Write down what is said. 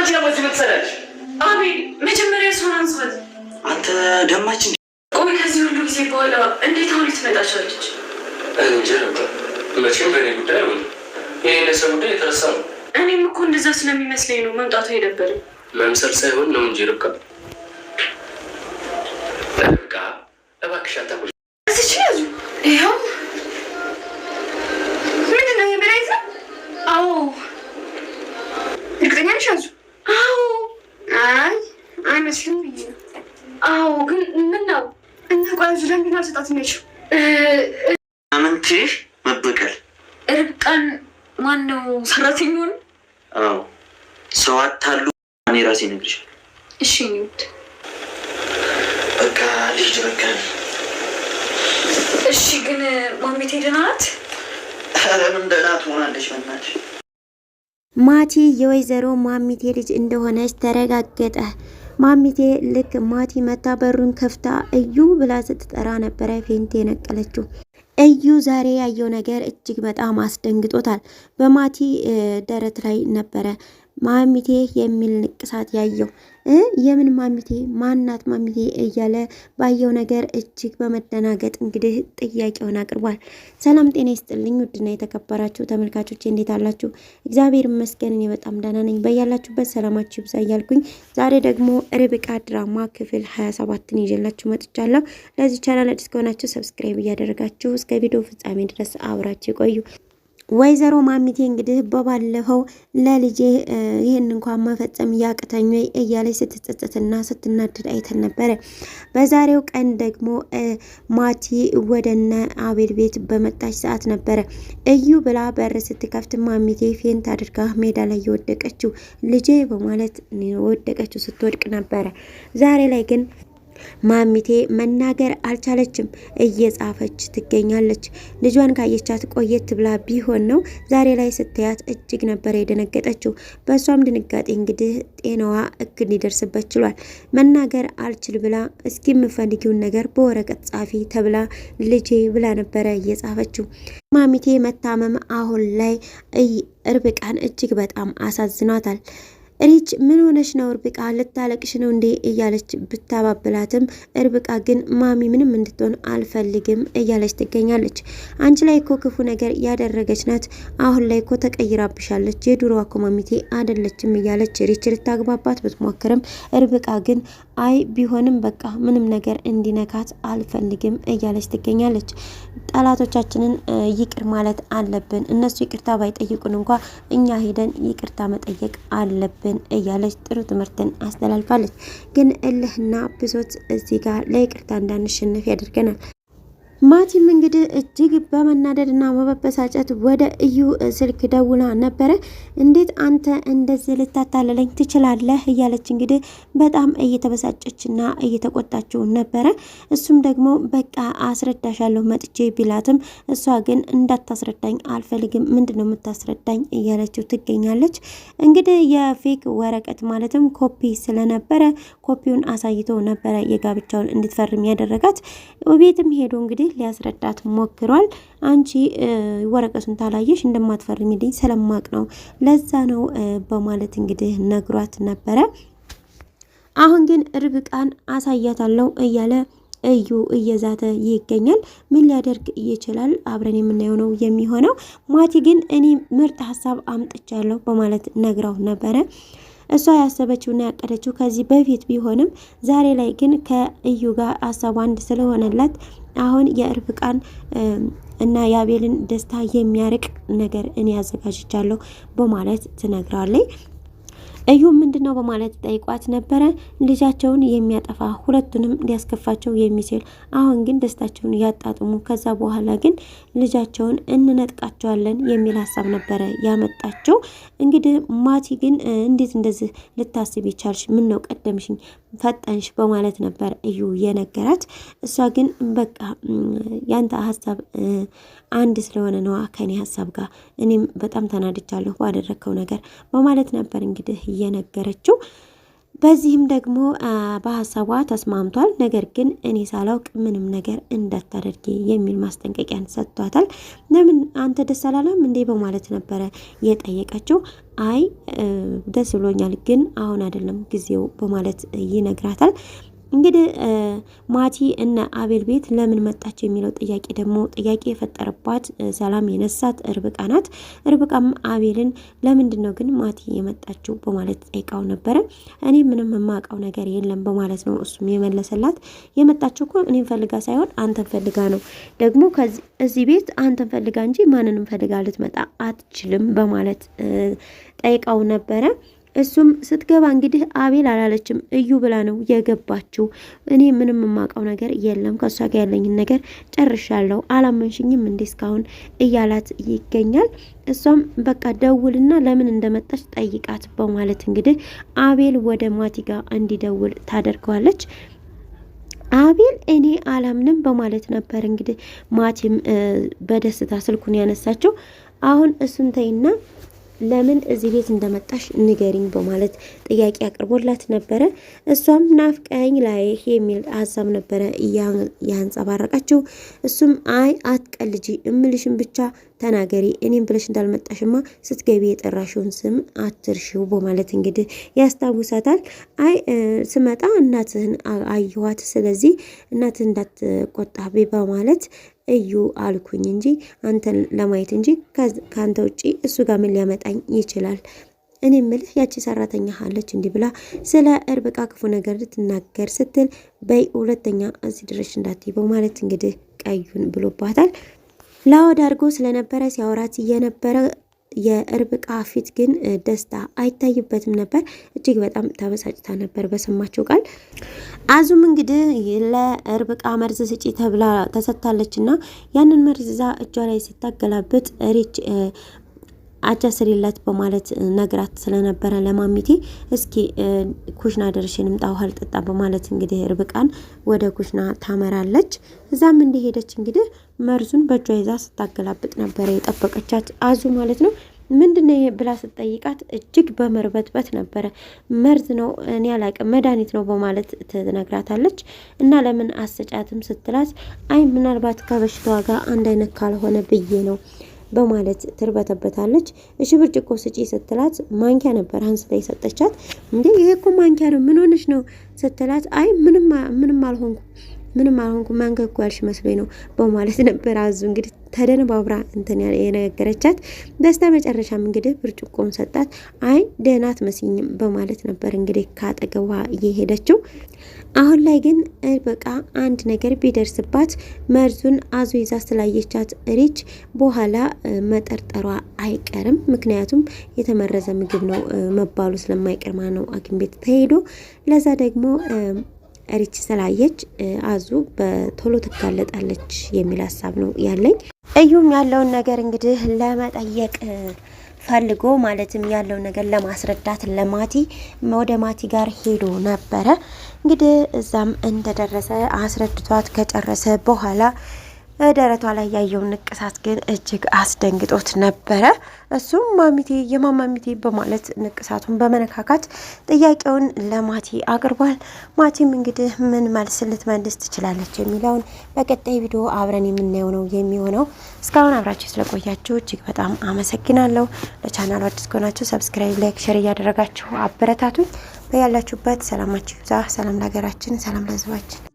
አንቺ ነው ወዚህ መሰለሽ አቤል መጀመሪያ እሱን አንስበት አንተ ደማችን ቆይ ከዚህ ሁሉ ጊዜ በኋላ እንዴት አሁን ልትመጣቻለች እንጂ መቼም በእኔ ጉዳይ ነው ይሄ ለሰው ጉዳይ የተረሳ ነው እኔም እኮ እንደዛ ስለሚመስለኝ ነው መምጣቱ የነበረው መምሰል ሳይሆን ነው እንጂ ርብቃ እባክሽ አታውቂ እዚህ ያዙ ይኸው ምንድን ነው የመድኃኒት ነው አዎ እርግጠኛ ነሽ ያዙ አዎ አይ አይመስልም አዎ ግን ምን ነው እና ቆይ ዙላን ግን አልሰጣትም ነች አመንትሽ መበቀል ርብቃን ማነው ሰራተኛውን አዎ ሰው አታሉ እኔ ራሴ ነግርሻለሁ እሺ ይሁት በቃ ልጅ በቃ እሺ ግን ማሚቴ ደህና ናት ለምን ደህና ትሆናለች በእናትሽ ማቲ የወይዘሮ ማሚቴ ልጅ እንደሆነች ተረጋገጠ ማሚቴ ልክ ማቲ መታ በሩን ከፍታ እዩ ብላ ስትጠራ ነበረ ፌንቴ የነቀለችው እዩ ዛሬ ያየው ነገር እጅግ በጣም አስደንግጦታል በማቲ ደረት ላይ ነበረ ማሚቴ የሚል ንቅሳት ያየው የምን ማሚቴ ማናት ማሚቴ እያለ ባየው ነገር እጅግ በመደናገጥ እንግዲህ ጥያቄውን አቅርቧል ሰላም ጤና ይስጥልኝ ውድና የተከበራችሁ ተመልካቾች እንዴት አላችሁ እግዚአብሔር ይመስገን እኔ በጣም ደህና ነኝ በያላችሁበት ሰላማችሁ ይብዛ እያልኩኝ ዛሬ ደግሞ ርብቃ ድራማ ክፍል 27ን ይዤላችሁ መጥቻለሁ ለዚህ ቻናል አዲስ ከሆናችሁ ሰብስክራይብ እያደረጋችሁ እስከ ቪዲዮ ፍጻሜ ድረስ አብራችሁ ቆዩ ወይዘሮ ማሚቴ እንግዲህ በባለፈው ለልጄ ይሄን እንኳን መፈጸም ያቅተኝ እያለች ስትጸጸትና ስትናደድ አይተን ነበር በዛሬው ቀን ደግሞ ማቲ ወደነ አቤል ቤት በመጣች ሰዓት ነበር እዩ ብላ በር ስትከፍት ማሚቴ ፌንት አድርጋ ሜዳ ላይ የወደቀችው ልጄ በማለት ወደቀችው ስትወድቅ ነበር ዛሬ ላይ ግን ማሚቴ መናገር አልቻለችም እየጻፈች ትገኛለች ልጇን ካየቻት ቆየት ብላ ቢሆን ነው ዛሬ ላይ ስትያት እጅግ ነበር የደነገጠችው በሷም ድንጋጤ እንግዲህ ጤናዋ እክል ሊደርስበት ችሏል መናገር አልችል ብላ እስኪ የምፈልጊውን ነገር በወረቀት ጻፊ ተብላ ልጄ ብላ ነበረ እየጻፈችው ማሚቴ መታመም አሁን ላይ ርብቃን እጅግ በጣም አሳዝኗታል ሪች ምን ሆነሽ ነው ርብቃ ልታለቅሽ ነው እንዴ እያለች ብታባብላትም ርብቃ ግን ማሚ ምንም እንድትሆን አልፈልግም እያለች ትገኛለች አንቺ ላይ እኮ ክፉ ነገር ያደረገች ናት አሁን ላይ እኮ ተቀይራብሻለች የድሮዋ እኮ ማሚቴ አይደለችም እያለች ሪች ልታግባባት ብትሞክርም ርብቃ ግን አይ ቢሆንም በቃ ምንም ነገር እንዲነካት አልፈልግም እያለች ትገኛለች ጠላቶቻችንን ይቅር ማለት አለብን እነሱ ይቅርታ ባይጠይቁን እንኳን እኛ ሄደን ይቅርታ መጠየቅ አለብን እያለች ጥሩ ትምህርትን አስተላልፋለች ግን እልህና ብሶት እዚህ ጋር ለይቅርታ እንዳንሸነፍ ያደርገናል ማቲም እንግዲህ እጅግ በመናደድና በመበሳጨት ወደ እዩ ስልክ ደውላ ነበረ እንዴት አንተ እንደዚህ ልታታለለኝ ትችላለህ እያለች እንግዲህ በጣም እየተበሳጨችና እየተቆጣችው ነበረ እሱም ደግሞ በቃ አስረዳሻለሁ መጥቼ ቢላትም እሷ ግን እንዳታስረዳኝ አልፈልግም ምንድነው የምታስረዳኝ እያለችው ትገኛለች እንግዲህ የፌክ ወረቀት ማለትም ኮፒ ስለነበረ ኮፒውን አሳይቶ ነበረ የጋብቻውን እንድትፈርም ያደረጋት ቤትም ሄዶ እንግዲህ ሊያስረዳት ሞክሯል አንቺ ወረቀቱን ታላየሽ እንደማትፈርሚልኝ ስለማቅ ነው ለዛ ነው በማለት እንግዲህ ነግሯት ነበረ አሁን ግን ርብቃን አሳያታለሁ እያለ እዩ እየዛተ ይገኛል ምን ሊያደርግ ይችላል አብረን የምናየው ነው የሚሆነው ማቲ ግን እኔ ምርጥ ሐሳብ አምጥቻለሁ በማለት ነግራው ነበረ እሷ ያሰበችውና ያቀደችው ከዚህ በፊት ቢሆንም ዛሬ ላይ ግን ከእዩ ጋር ሐሳቡ አንድ ስለሆነላት አሁን የርብቃን እና ያቤልን ደስታ የሚያርቅ ነገር እኔ ያዘጋጅቻለሁ በማለት ትነግራለች እዩ ምንድነው በማለት ጠይቋት ነበረ ልጃቸውን የሚያጠፋ ሁለቱንም ሊያስከፋቸው የሚችል አሁን ግን ደስታቸውን ያጣጥሙ ከዛ በኋላ ግን ልጃቸውን እንነጥቃቸዋለን የሚል ሐሳብ ነበረ ያመጣቸው እንግዲህ ማቲ ግን እንዴት እንደዚህ ልታስብ ይቻልሽ ምን ነው ቀደምሽኝ ፈጠንሽ በማለት ነበር እዩ የነገራት እሷ ግን በቃ ያንተ ሐሳብ አንድ ስለሆነ ነው ከኔ ሐሳብ ጋር እኔም በጣም ተናድቻለሁ ባደረከው ነገር በማለት ነበር እንግዲህ የነገረችው በዚህም ደግሞ በሀሳቧ ተስማምቷል። ነገር ግን እኔ ሳላውቅ ምንም ነገር እንዳታደርጊ የሚል ማስጠንቀቂያን ሰጥቷታል። ለምን አንተ ደስ አላለም እንዴ በማለት ነበረ የጠየቀችው። አይ ደስ ብሎኛል፣ ግን አሁን አይደለም ጊዜው በማለት ይነግራታል። እንግዲህ ማቲ እነ አቤል ቤት ለምን መጣች የሚለው ጥያቄ ደግሞ ጥያቄ የፈጠረባት ሰላም የነሳት ርብቃ ናት። ርብቃም አቤልን ለምንድን ነው ግን ማቲ የመጣችው በማለት ጠይቃው ነበረ። እኔ ምንም የማውቀው ነገር የለም በማለት ነው እሱም የመለሰላት። የመጣችው እኮ እኔን ፈልጋ ሳይሆን አንተን ፈልጋ ነው። ደግሞ እዚህ ቤት አንተን ፈልጋ እንጂ ማንንም ፈልጋ ልትመጣ አትችልም በማለት ጠይቃው ነበረ። እሱም ስትገባ እንግዲህ አቤል አላለችም እዩ ብላ ነው የገባችው። እኔ ምንም የማውቀው ነገር የለም፣ ከሷ ጋር ያለኝን ነገር ጨርሻለሁ፣ አላመንሽኝም እንዴ እስካሁን እያላት ይገኛል። እሷም በቃ ደውልና ለምን እንደመጣች ጠይቃት በማለት እንግዲህ አቤል ወደ ማቲ ጋር እንዲደውል ታደርገዋለች። አቤል እኔ አላምንም በማለት ነበር እንግዲህ ማቲም በደስታ ስልኩን ያነሳችው። አሁን እሱን ተይና ለምን እዚህ ቤት እንደመጣሽ ንገሪኝ በማለት ጥያቄ አቅርቦላት ነበረ። እሷም ናፍቀኝ ላይህ የሚል ሀሳብ ነበረ ያንጸባረቀችው። እሱም አይ አትቀልጂ፣ እምልሽን ብቻ ተናገሪ፣ እኔም ብለሽ እንዳልመጣሽማ ስትገቢ የጠራሽውን ስም አትርሺው በማለት እንግዲህ ያስታውሳታል። አይ ስመጣ እናትህን አየኋት፣ ስለዚህ እናትህን እንዳትቆጣቢ በማለት እዩ አልኩኝ እንጂ አንተን ለማየት እንጂ ካንተ ውጪ እሱ ጋር ምን ሊያመጣኝ ይችላል? እኔ ምልህ ያቺ ሰራተኛ አለች እንዲህ ብላ ስለ ርብቃ ክፉ ነገር ልትናገር ስትል በይ ሁለተኛ እዚህ ድረሽ እንዳትይ በማለት እንግዲህ ቀዩን ብሎባታል። ላወድ አድርጎ ስለነበረ ሲያወራት የነበረ የርብቃ ፊት ግን ደስታ አይታይበትም ነበር። እጅግ በጣም ተበሳጭታ ነበር በሰማቸው ቃል። አዙም እንግዲህ ለርብቃ መርዝ ስጪ ተብላ ተሰጥታለችና ያንን መርዝ ዛ እጇ ላይ ስታገላብጥ ሪች አጃስሪላት በማለት ነግራት ስለነበረ ለማሚቴ እስኪ ኩሽና ደርሽን ምጣ ውሃ ልጠጣ በማለት እንግዲህ ርብቃን ወደ ኩሽና ታመራለች። እዛም እንደሄደች እንግዲህ መርዙን በእጇ ይዛ ስታገላብጥ ነበረ የጠበቀቻት አዙ ማለት ነው። ምንድነው ብላ ስትጠይቃት እጅግ በመርበትበት ነበረ። መርዝ ነው እኔ አላቅም መድኃኒት ነው በማለት ትነግራታለች። እና ለምን አሰጫትም ስትላት አይ ምናልባት ከበሽታዋ ጋር አንድ አይነት ካልሆነ ብዬ ነው በማለት ትርበተበታለች። እሺ ብርጭቆ ስጪ ስትላት ማንኪያ ነበር አንስታ የሰጠቻት። እንዴ ይሄ እኮ ማንኪያ ነው ምን ሆነሽ ነው ስትላት አይ ምንም አልሆንኩ ማንኪያ እኮ ያልሽ መስሎኝ ነው በማለት ነበር አዙ እንግዲህ ተደነባብራ እንትን የነገረቻት። በስተ መጨረሻም እንግዲህ ብርጭቆም ሰጣት። አይ ደህና አትመስይኝም በማለት ነበር እንግዲህ ካጠገቧ እየሄደችው። አሁን ላይ ግን በቃ አንድ ነገር ቢደርስባት መርዙን አዙ ይዛ ስላየቻት ሪች በኋላ መጠርጠሯ አይቀርም። ምክንያቱም የተመረዘ ምግብ ነው መባሉ ስለማይቀር ነው ሐኪም ቤት ተሄዶ ለዛ ደግሞ ሪች ስላየች አዙ በቶሎ ትጋለጣለች የሚል ሀሳብ ነው ያለኝ። እዩም ያለውን ነገር እንግዲህ ለመጠየቅ ፈልጎ ማለትም ያለውን ነገር ለማስረዳት ለማቲ ወደ ማቲ ጋር ሄዶ ነበረ። እንግዲህ እዛም እንደደረሰ አስረድቷት ከጨረሰ በኋላ ደረቷ ላይ ያየውን ንቅሳት ግን እጅግ አስደንግጦት ነበረ። እሱም ማሚቴ የማማሚቴ በማለት ንቅሳቱን በመነካካት ጥያቄውን ለማቲ አቅርቧል። ማቲም እንግዲህ ምን መልስ ልትመልስ ትችላለች የሚለውን በቀጣይ ቪዲዮ አብረን የምናየው ነው የሚሆነው። እስካሁን አብራችሁ ስለቆያችሁ እጅግ በጣም አመሰግናለሁ። ለቻናሉ አዲስ ከሆናችሁ ሰብስክራይብ፣ ላይክ፣ ሼር እያደረጋችሁ አበረታቱኝ። በያላችሁበት ሰላማችሁ ይብዛ። ሰላም ለሀገራችን፣ ሰላም ለሕዝባችን።